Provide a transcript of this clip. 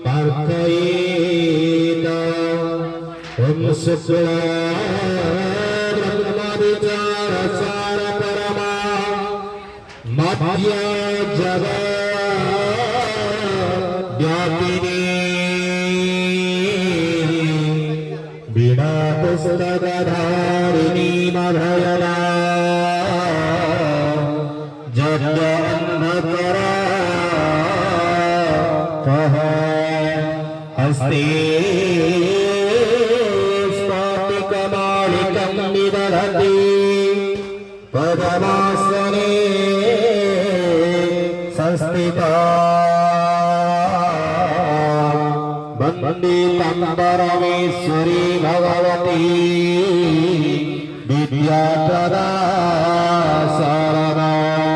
पार्थयेत ओम शुक्ला ब्रह्मविचारसार परमा मध्य जगत् व्यापिनी वीणा पुस्तकधारिणी मभयना जगन्धकरा हस्ते स्फटिकमालिकं निदधति पद्मासने संस्थिता वन्दे तं परमेश्वरी भगवती विद्याप्रदा शरणा